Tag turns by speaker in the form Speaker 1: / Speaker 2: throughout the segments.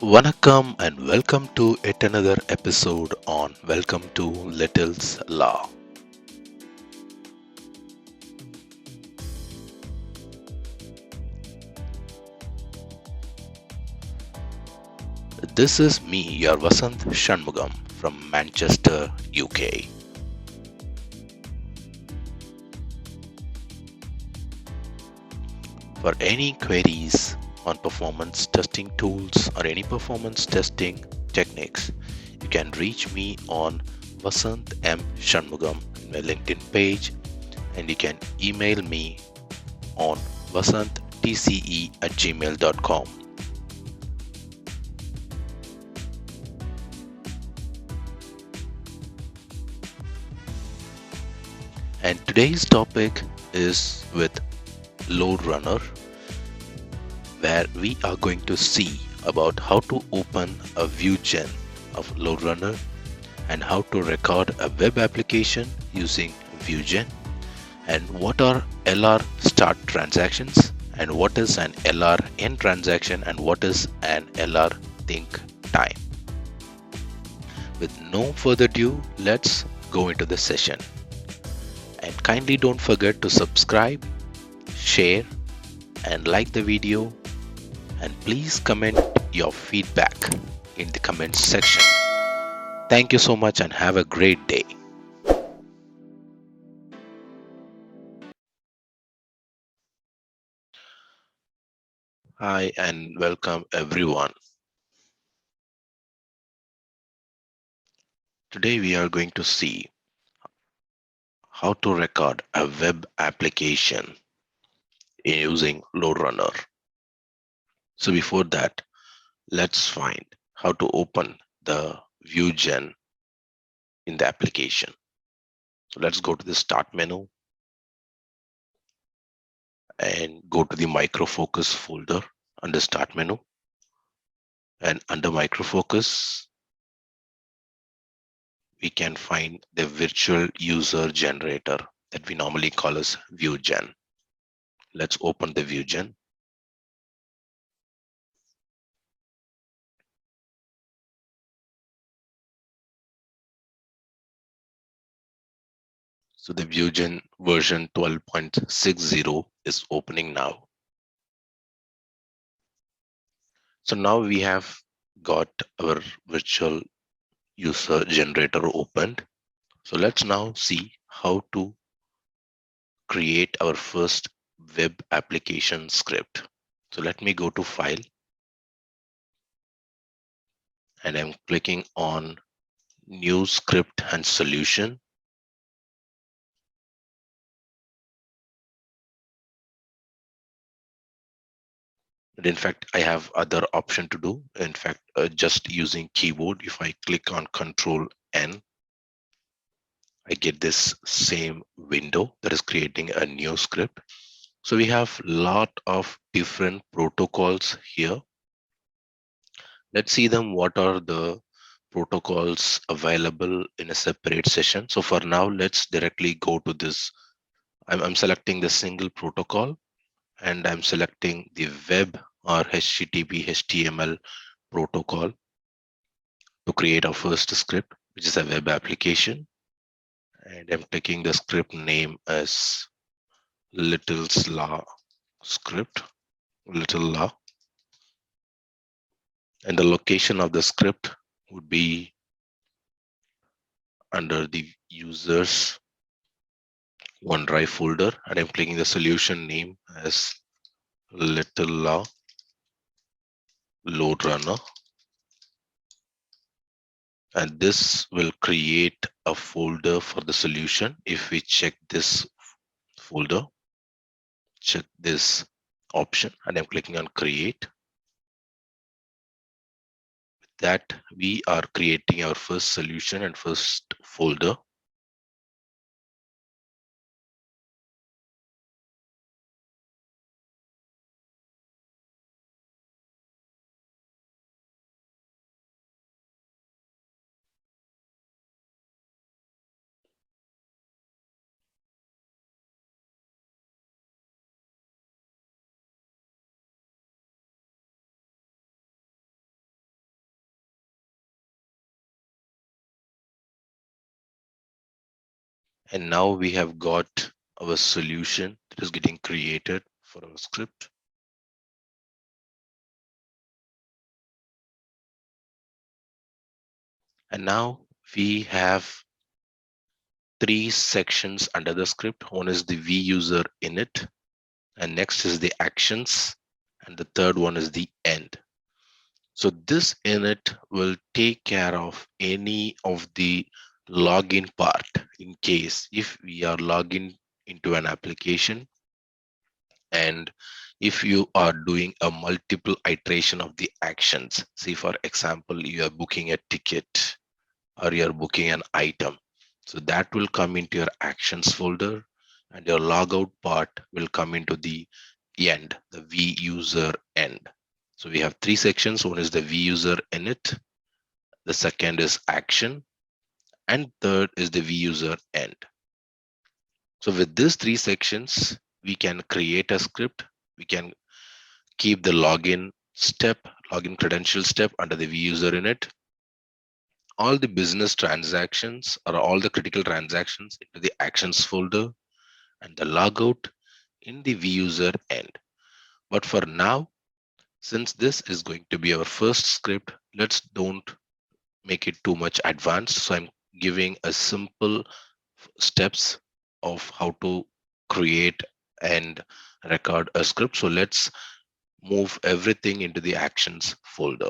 Speaker 1: Vanakkam and welcome to yet another episode on Welcome to Little's Law. This is me, your Vasant Shanmugam from Manchester, UK. For any queries on performance testing tools or any performance testing techniques, you can reach me on Vasant M. Shanmugam in my LinkedIn page, and you can email me on vasantTCE@gmail.com. And today's topic is with LoadRunner, where we are going to see about how to open a Vugen of LoadRunner and how to record a web application using Vugen, and what are LR start transactions and what is an LR end transaction and what is an LR think time. With no further ado, let's go into the session. And kindly don't forget to subscribe, share, and like the video, and please comment your feedback in the comments section. Thank you so much and have a great day. Hi and welcome everyone. Today we are going to see how to record a web application using LoadRunner. So before that, let's find how to open the Vugen in the application. So let's go to the start menu and go to the micro focus folder under start menu, and under micro focus we can find the virtual user generator that we normally call as Vugen. Let's open the Vugen. So the Vugen version 12.60 is opening now. So now we have got our virtual user generator opened. So let's now see how to create our first web application script. So let me go to File, and I'm clicking on New Script and Solution. And in fact, I have other option to do. In fact, just using keyboard, if I click on Control N, I get this same window that is creating a new script. So we have lot of different protocols here. Let's see them. What are the protocols available in a separate session? So for now, let's directly go to this. I'm selecting the single protocol, and I'm selecting the web or HTTP HTML protocol to create our first script, which is a web application. And I'm taking the script name as Little's Law script, Little Law. And the location of the script would be under the users OneDrive folder, and I'm clicking the solution name as Little Law LoadRunner. And this will create a folder for the solution. If we check this folder, check this option, and I'm clicking on create. With that, we are creating our first solution and first folder. And now we have got our solution that is getting created for our script. And now we have three sections under the script. One is the vuser init, and next is the actions, and the third one is the end. So this init will take care of any of the login part in case if we are logging into an application, and if you are doing a multiple iteration of the actions. See, for example, you are booking a ticket or you're booking an item. So that will come into your actions folder, and your logout part will come into the end, the vuser end. So we have three sections. One is the vuser init, the second is action, and third is the vuser end. So with these three sections, we can create a script. We can keep the login credential step under the vuser init, all the business transactions or all the critical transactions into the actions folder, and the logout in the vuser end. But for now, since this is going to be our first script, let's don't make it too much advanced. So I'm giving a simple steps of how to create and record a script. So let's move everything into the actions folder.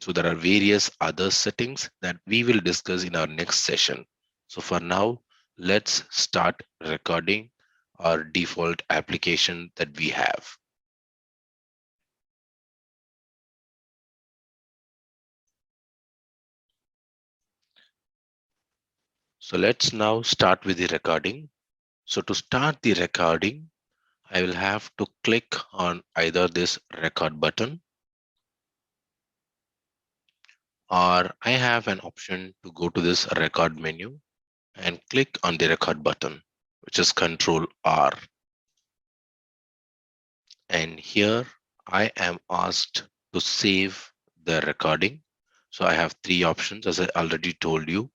Speaker 1: So there are various other settings that we will discuss in our next session. So for now, let's start recording our default application that we have. So let's now start with the recording. So to start the recording, I will have to click on either this record button, or I have an option to go to this record menu and click on the record button, which is Control R. And here I am asked to save the recording. So I have three options, as I already told you,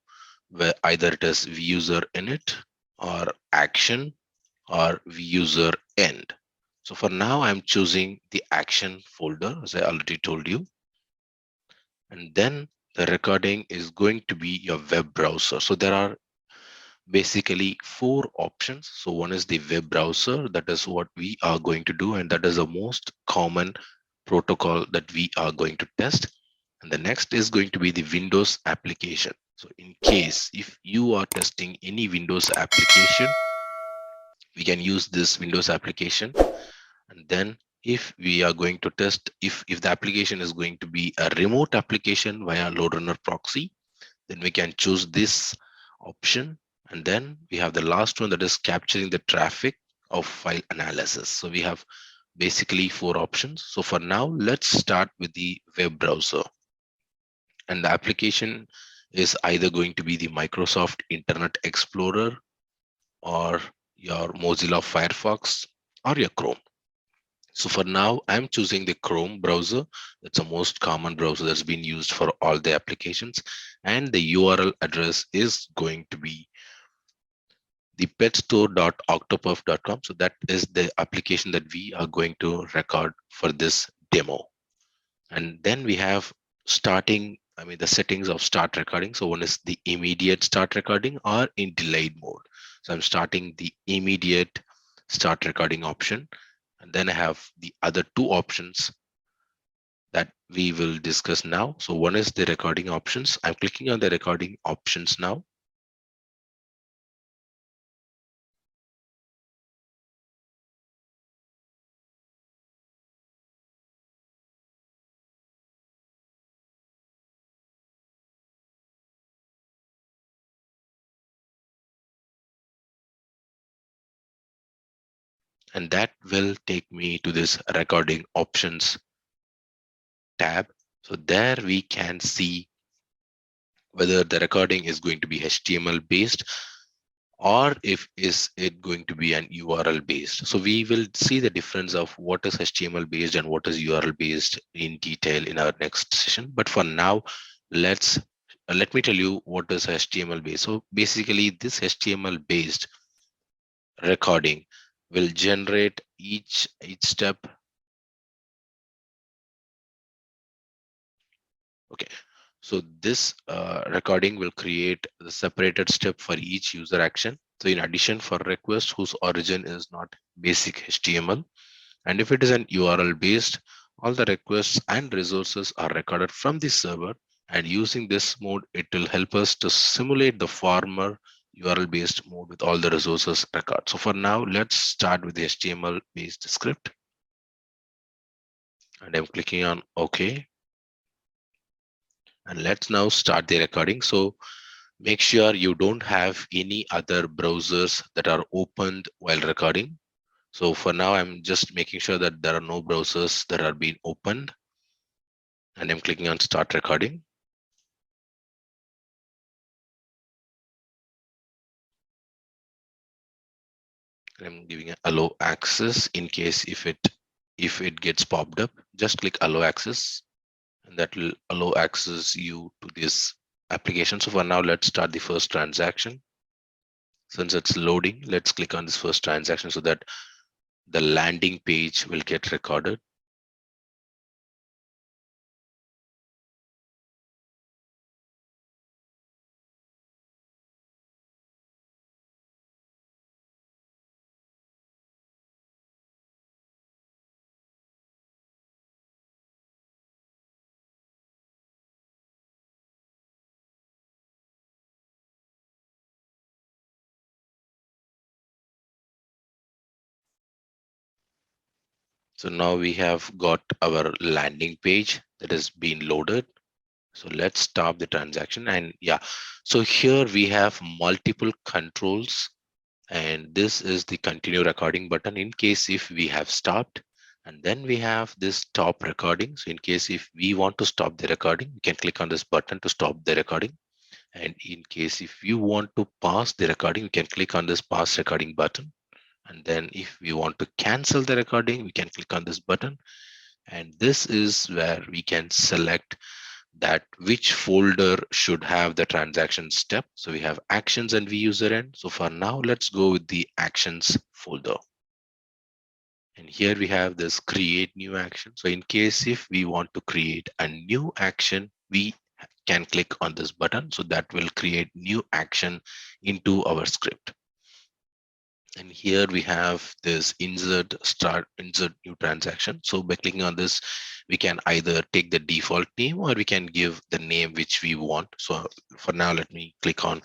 Speaker 1: where either it is vuser init or action or vuser end. So for now, I'm choosing the action folder, as I already told you. And then the recording is going to be your web browser. So there are basically four options. So one is the web browser. That is what we are going to do, and that is the most common protocol that we are going to test. And the next is going to be the Windows application. So in case if you are testing any Windows application, we can use this Windows application. And then if we are going to test if the application is going to be a remote application via LoadRunner proxy, then we can choose this option. And then we have the last one, that is capturing the traffic of file analysis. So we have basically four options. So for now, let's start with the web browser. And the application is either going to be the Microsoft Internet Explorer or your Mozilla Firefox or your Chrome. So for now, I'm choosing the Chrome browser. That's the most common browser that's been used for all the applications. And the URL address is going to be the petstore.octopuff.com. So that is the application that we are going to record for this demo. And then we have the settings of start recording. So one is the immediate start recording or in delayed mode. So I'm starting the immediate start recording option. And then I have the other two options that we will discuss now. So one is the recording options. I'm clicking on the recording options now. And that will take me to this recording options tab. So there we can see whether the recording is going to be HTML based or if is it going to be an URL based. So we will see the difference of what is HTML based and what is URL based in detail in our next session. But for now, let's let me tell you what is HTML based. So basically this HTML based recording will generate each step. Okay, so this recording will create the separated step for each user action. So in addition, for request whose origin is not basic HTML, and if it is an URL based, all the requests and resources are recorded from the server. And using this mode, it will help us to simulate the former URL based mode with all the resources record. So for now, let's start with the HTML based script. And I'm clicking on OK. And let's now start the recording. So make sure you don't have any other browsers that are opened while recording. So for now, I'm just making sure that there are no browsers that are being opened. And I'm clicking on start recording. I'm giving allow access in case if it gets popped up, just click allow access and that will allow access you to this application. So for now, let's start the first transaction. Since it's loading, let's click on this first transaction so that the landing page will get recorded. So now we have got our landing page that has been loaded. So let's stop the transaction. And yeah, so here we have multiple controls, and this is the continue recording button in case if we have stopped. And then we have this stop recording. So in case if we want to stop the recording, we can click on this button to stop the recording. And in case if you want to pause the recording, you can click on this pause recording button. And then if we want to cancel the recording, we can click on this button. And this is where we can select that which folder should have the transaction step. So we have actions and view user end. So for now, let's go with the actions folder. And here we have this create new action. So in case if we want to create a new action, we can click on this button. So that will create new action into our script. And here we have this insert new transaction. So by clicking on this, we can either take the default name or we can give the name which we want. So for now, let me click on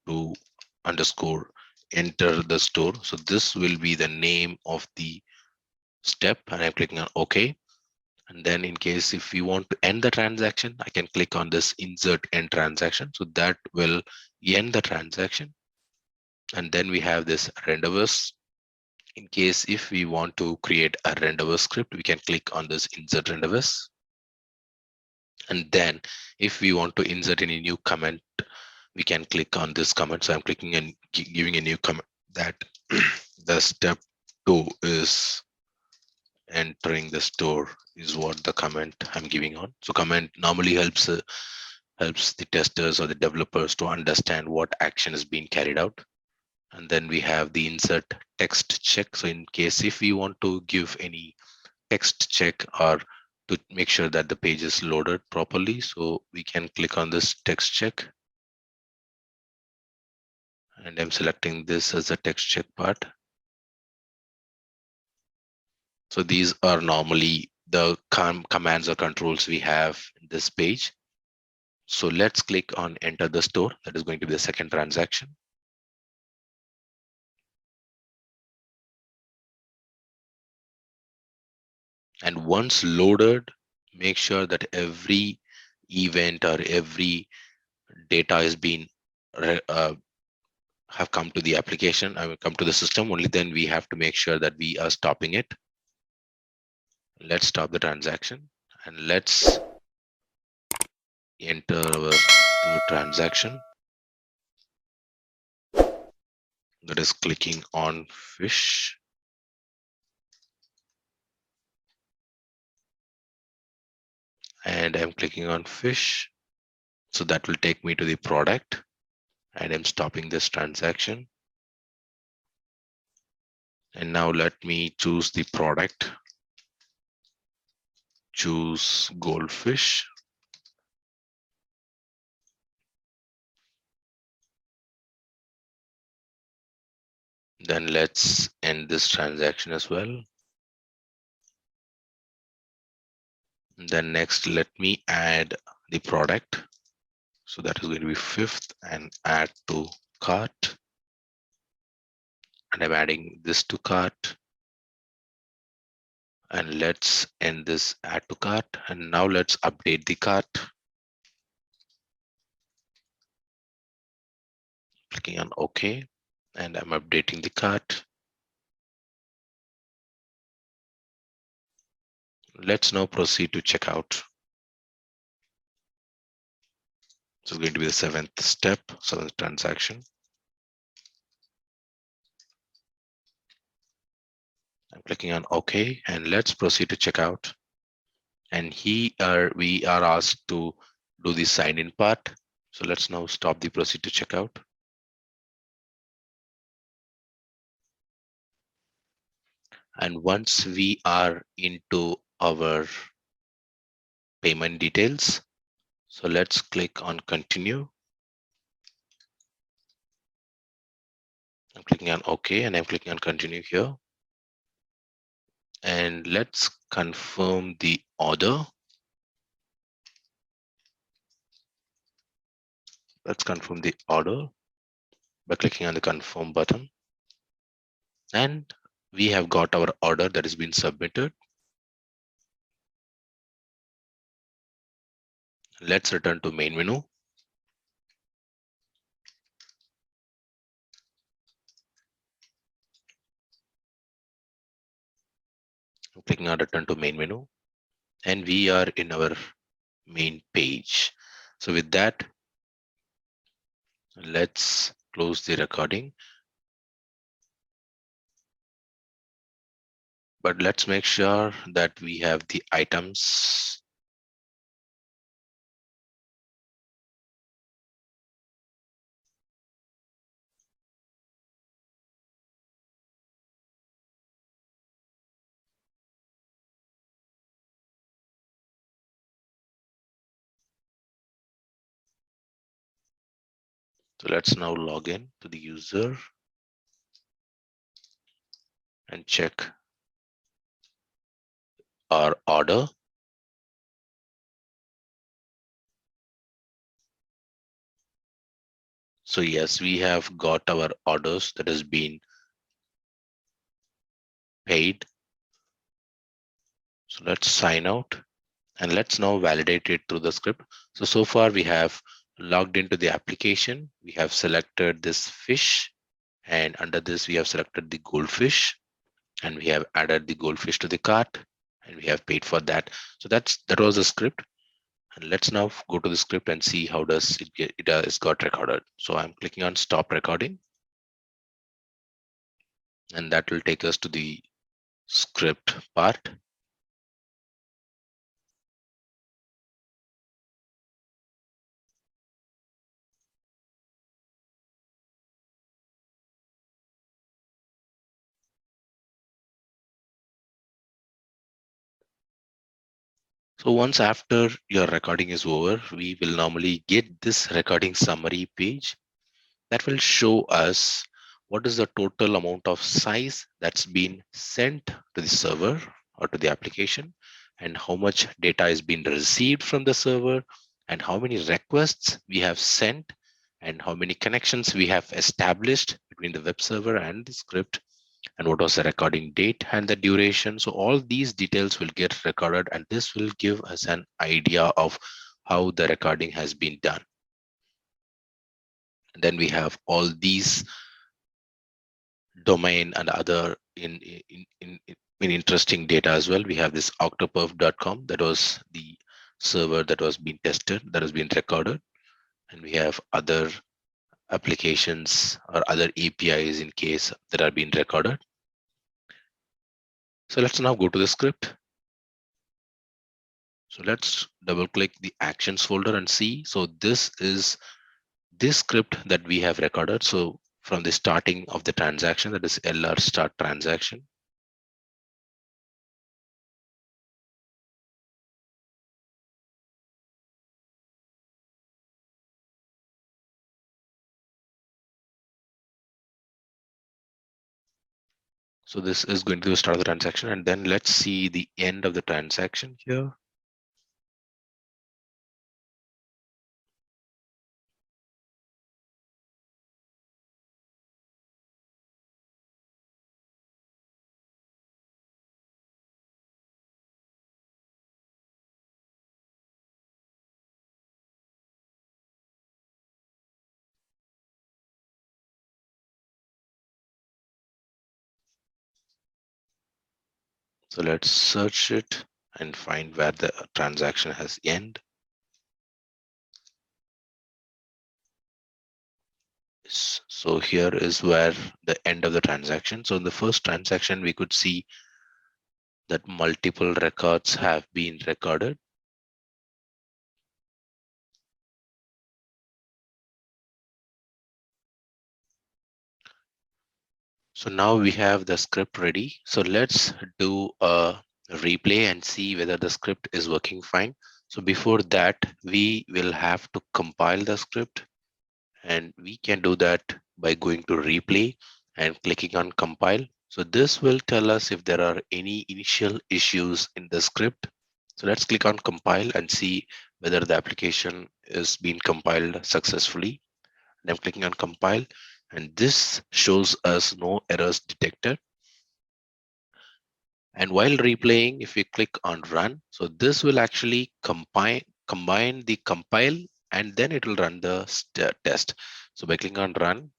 Speaker 1: to underscore enter the store. So this will be the name of the step, and I'm clicking on OK. And then in case if we want to end the transaction, I can click on this insert end transaction. So that will end the transaction. And then we have this renderverse. In case if we want to create a renderverse script, we can click on this insert renderverse. And then if we want to insert any new comment, we can click on this comment. So I'm clicking and giving a new comment that the step 2 is entering the store is what the comment I'm giving on. So comment normally helps the testers or the developers to understand what action is being carried out. And then we have the insert text check. So in case if we want to give any text check or to make sure that the page is loaded properly, so we can click on this text check. And I'm selecting this as a text check part. So these are normally the commands or controls we have in this page. So let's click on enter the store. That is going to be the second transaction. And once loaded, make sure that every event or every data is being have come to the application. I will come to the system. Only then we have to make sure that we are stopping it. Let's stop the transaction and let's enter our transaction. That is clicking on fish. And I'm clicking on fish. So that will take me to the product, and I'm stopping this transaction. And now let me choose the product, choose goldfish. Then let's end this transaction as well. Then next, let me add the product. So that is going to be fifth, and add to cart. And I'm adding this to cart. And let's end this add to cart. And now let's update the cart. Clicking on OK, and I'm updating the cart. Let's now proceed to checkout. So it's going to be the seventh step, seventh transaction. I'm clicking on OK, and let's proceed to checkout. And here we are asked to do the sign in part. So let's now stop the proceed to checkout. And once we are into our payment details, so let's click on continue. I'm clicking on OK, and I'm clicking on continue here. And let's confirm the order. Let's confirm the order by clicking on the confirm button. And we have got our order that has been submitted. Let's return to main menu. I'm clicking on return to main menu, and we are in our main page. So with that, let's close the recording. But let's make sure that we have the items. So let's now log in to the user and check our order. So yes, we have got our orders that has been paid. So let's sign out, and let's now validate it through the script. So far we have logged into the application. We have selected this fish, and under this we have selected the goldfish, and we have added the goldfish to the cart, and we have paid for that. So that was the script. And let's now go to the script and see how does it get it got recorded. So I'm clicking on stop recording, and that will take us to the script part. So once after your recording is over, we will normally get this recording summary page that will show us what is the total amount of size that's been sent to the server or to the application, and how much data is being received from the server, and how many requests we have sent, and how many connections we have established between the web server and the script, and what was the recording date and the duration. So all these details will get recorded, and this will give us an idea of how the recording has been done. And then we have all these domain and other in interesting data as well. We have this octoperf.com, that was the server that was being tested, that has been recorded. And we have other applications or other APIs in case that are being recorded. So let's now go to the script. So let's double click the actions folder and see. So this is this script that we have recorded. So from the starting of the transaction, that is LR start transaction. So this is going to start the transaction, and then let's see the end of the transaction here. So let's search it and find where the transaction has end. So here is where the end of the transaction. So in the first transaction, we could see that multiple records have been recorded. So now we have the script ready. So let's do a replay and see whether the script is working fine. So before that, we will have to compile the script, and we can do that by going to replay and clicking on compile. So this will tell us if there are any initial issues in the script. So let's click on compile and see whether the application is being compiled successfully. And I'm clicking on compile, and this shows us no errors detected. And while replaying, if we click on run, so this will actually combine the compile, and then it will run the test. So by clicking on run,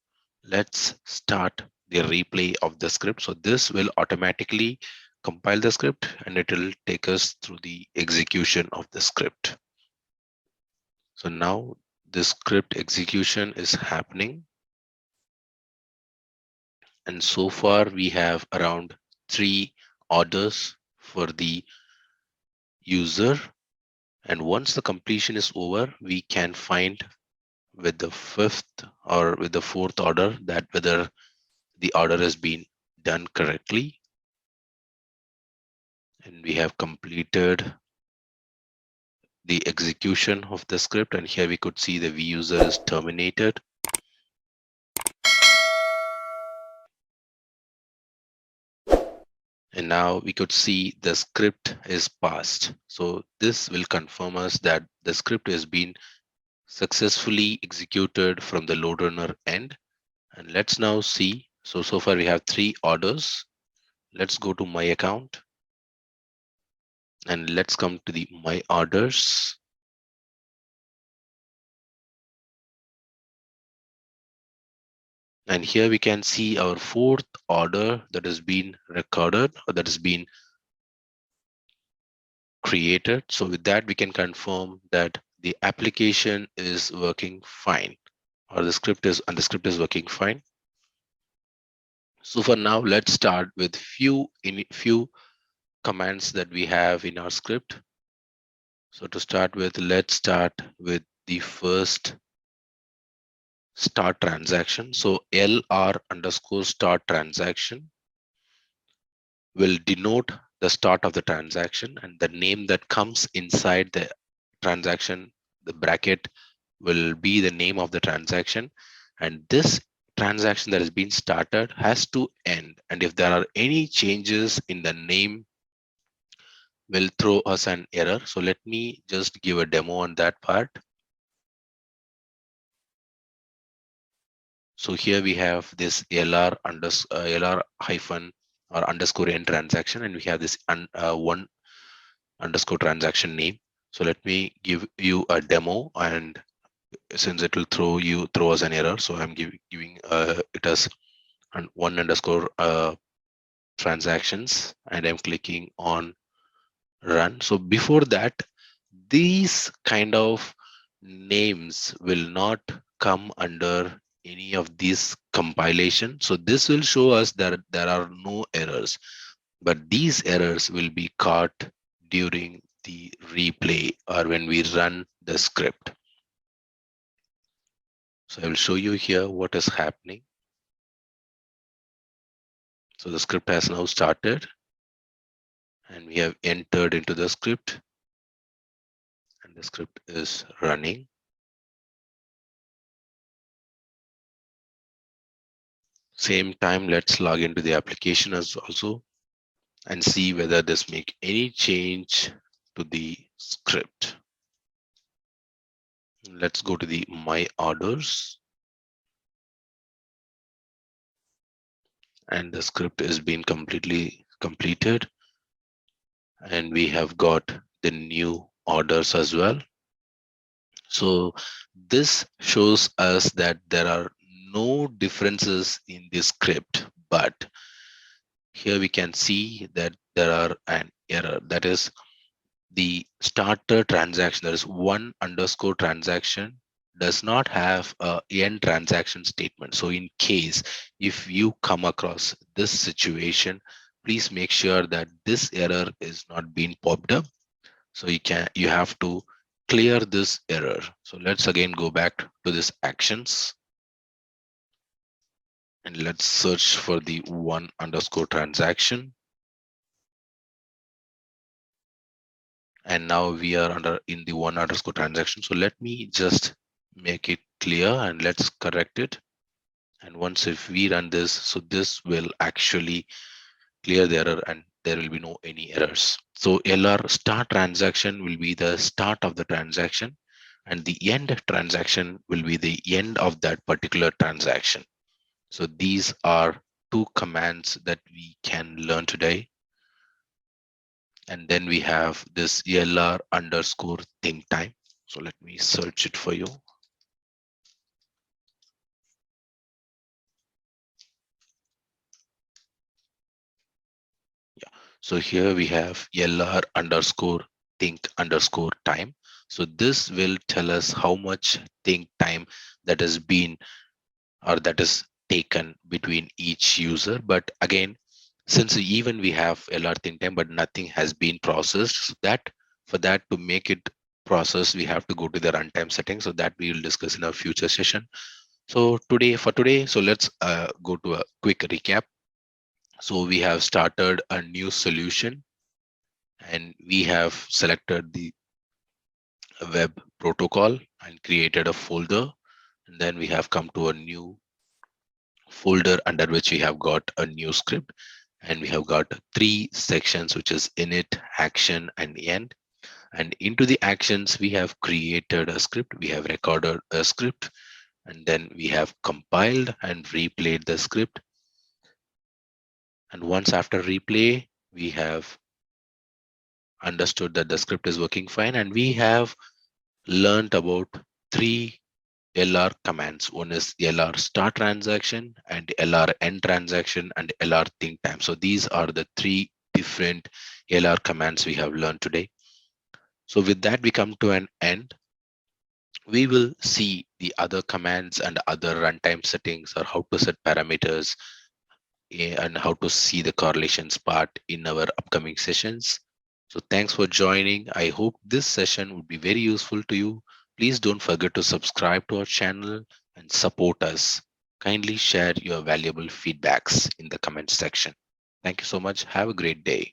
Speaker 1: let's start the replay of the script. So this will automatically compile the script, and it will take us through the execution of the script. So now the script execution is happening. And so far we have around 3 orders for the user. And once the completion is over, we can find with the 5th or with the 4th order that whether the order has been done correctly. And we have completed the execution of the script, and here we could see the user is terminated. And now we could see the script is passed. So this will confirm us that the script has been successfully executed from the LoadRunner end. And let's now see. So far we have 3 orders. Let's go to my account and let's come to the my orders. And here we can see our 4th order that has been recorded, or that has been created. So with that, we can confirm that the application is working fine, or the script is working fine. So for now, let's start with few commands that we have in our script. So to start with, let's start with the first start transaction. So LR underscore start transaction will denote the start of the transaction, and the name that comes inside the transaction, the bracket, will be the name of the transaction. And this transaction that has been started has to end. And if there are any changes in the name, will throw us an error. So let me just give a demo on that part. So here we have this LR hyphen or underscore end transaction, and we have this one underscore transaction name. So let me give you a demo, and since it will throw us an error, so I'm giving it as one underscore transactions, and I'm clicking on run. So before that, these kind of names will not come under any of these compilation. So this will show us that there are no errors, but these errors will be caught during the replay or when we run the script. So I will show you here what is happening. So the script has now started and we have entered into the script and the script is running. Same time, let's log into the application as also and see whether this make any change to the script. Let's go to the my orders and the script is being completely completed and we have got the new orders as well. So this shows us that there are no differences in the script, but here we can see that there are an error. That is the starter transaction. There is one underscore transaction does not have a end transaction statement. So in case if you come across this situation, please make sure that this error is not being popped up. So you have to clear this error. So let's again go back to this actions and let's search for the one underscore transaction. And now we are in the one underscore transaction. So let me just make it clear and let's correct it. And once if we run this, so this will actually clear the error and there will be no any errors. So LR start transaction will be the start of the transaction and the end transaction will be the end of that particular transaction. So these are two commands that we can learn today. And then we have this LR underscore think time. So let me search it for you. Yeah. So here we have LR underscore think underscore time. So this will tell us how much think time that has been or that is taken between each user. But again, since even we have LR think time, but nothing has been processed, so that for that to make it process, we have to go to the runtime settings. So that we will discuss in our future session. So for today, so let's go to a quick recap. So we have started a new solution and we have selected the web protocol and created a folder. And then we have come to a new folder under which we have got a new script and we have got three sections, which is init, action and end. And into the actions, we have created a script, we have recorded a script, and then we have compiled and replayed the script. And once after replay, we have understood that the script is working fine and we have learned about three LR commands. One is LR start transaction and LR end transaction and LR think time. So these are the three different LR commands we have learned today. So with that, we come to an end. We will see the other commands and other runtime settings or how to set parameters and how to see the correlations part in our upcoming sessions. So thanks for joining. I hope this session would be very useful to you. Please don't forget to subscribe to our channel and support us. Kindly share your valuable feedbacks in the comment section. Thank you so much. Have a great day.